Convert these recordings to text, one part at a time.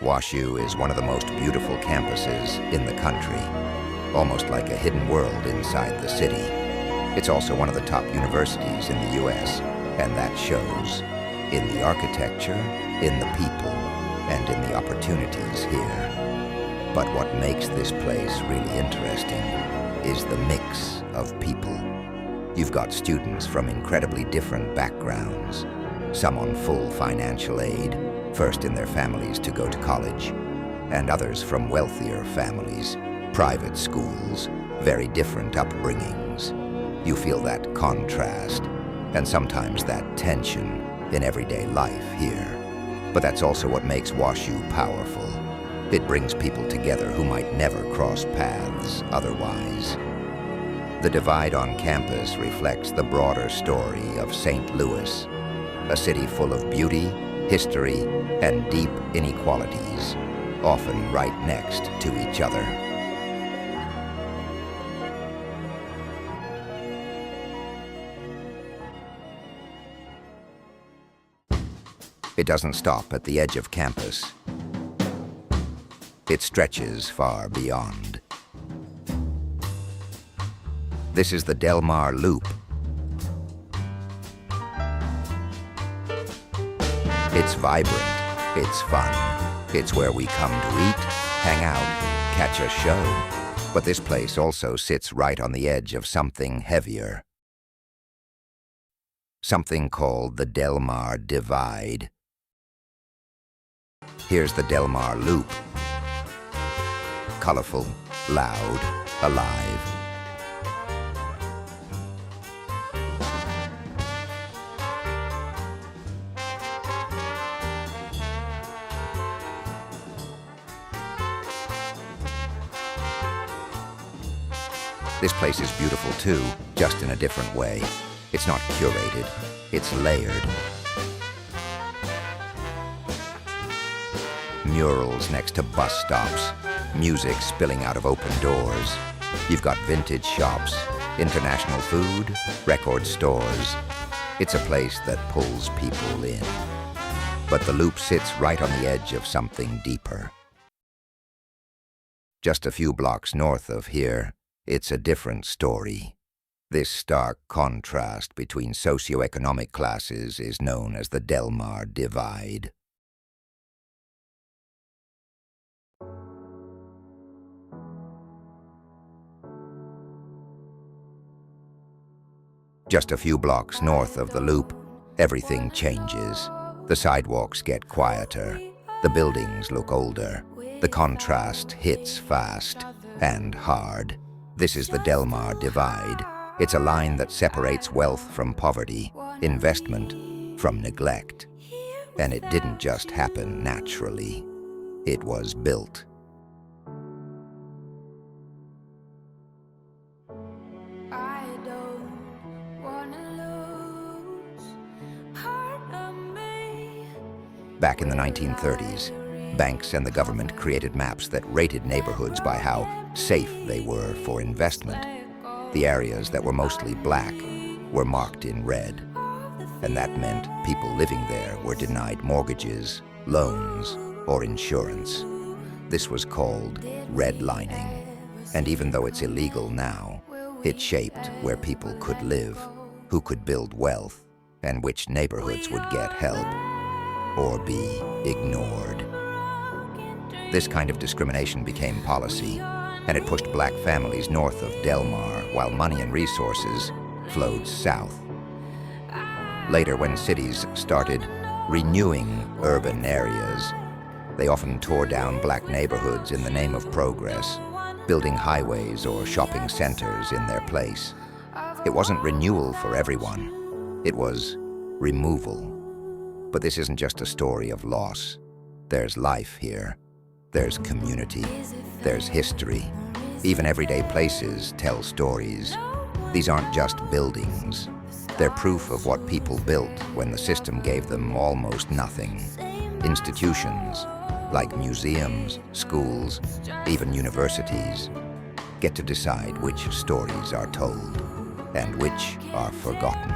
WashU is one of the most beautiful campuses in the country, almost like a hidden world inside the city. It's also one of the top universities in the U.S., and that shows in the architecture, in the people, and in the opportunities here. But what makes this place really interesting is the mix of people. You've got students from incredibly different backgrounds, some on full financial aid, first in their families to go to college, and others from wealthier families, private schools, very different upbringings. You feel that contrast, and sometimes that tension in everyday life here. But that's also what makes WashU powerful. It brings people together who might never cross paths otherwise. The divide on campus reflects the broader story of St. Louis, a city full of beauty, history, and deep inequalities, often right next to each other. It doesn't stop at the edge of campus. It stretches far beyond. This is the Delmar Loop. It's vibrant, it's fun. It's where we come to eat, hang out, catch a show. But this place also sits right on the edge of something heavier. Something called the Delmar Divide. Here's the Delmar Loop. Colorful, loud, alive. This place is beautiful too, just in a different way. It's not curated, it's layered. Murals next to bus stops, music spilling out of open doors. You've got vintage shops, international food, record stores. It's a place that pulls people in. But the loop sits right on the edge of something deeper. Just a few blocks north of here, it's a different story. This stark contrast between socioeconomic classes is known as the Delmar Divide. Just a few blocks north of the loop, everything changes. The sidewalks get quieter, the buildings look older, the contrast hits fast and hard. This is the Delmar Divide. It's a line that separates wealth from poverty, investment from neglect. And it didn't just happen naturally. It was built. Back in the 1930s, banks and the government created maps that rated neighborhoods by how safe they were for investment. The areas that were mostly black were marked in red, and that meant people living there were denied mortgages, loans, or insurance. This was called redlining, and even though it's illegal now, it shaped where people could live, who could build wealth, and which neighborhoods would get help or be ignored. This kind of discrimination became policy, and it pushed black families north of Delmar while money and resources flowed south. Later, when cities started renewing urban areas, they often tore down black neighborhoods in the name of progress, building highways or shopping centers in their place. It wasn't renewal for everyone, it was removal. But this isn't just a story of loss. There's life here. There's community. There's history. Even everyday places tell stories. These aren't just buildings. They're proof of what people built when the system gave them almost nothing. Institutions, like museums, schools, even universities, get to decide which stories are told and which are forgotten.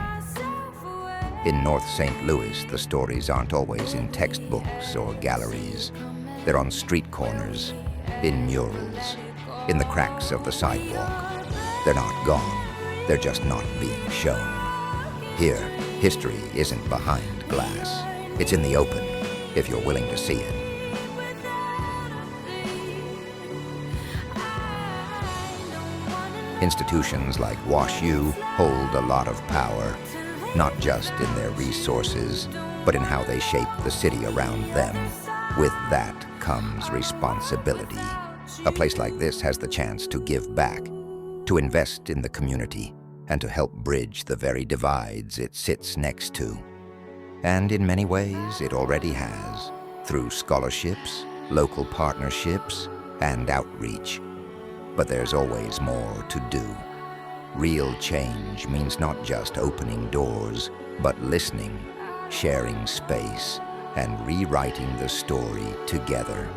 In North St. Louis, the stories aren't always in textbooks or galleries. They're on street corners, in murals, in the cracks of the sidewalk. They're not gone, they're just not being shown. Here, history isn't behind glass. It's in the open, if you're willing to see it. Institutions like WashU hold a lot of power, not just in their resources, but in how they shape the city around them. With that comes responsibility. A place like this has the chance to give back, to invest in the community, and to help bridge the very divides it sits next to. And in many ways, it already has, through scholarships, local partnerships, and outreach. But there's always more to do. Real change means not just opening doors, but listening, sharing space, and rewriting the story together.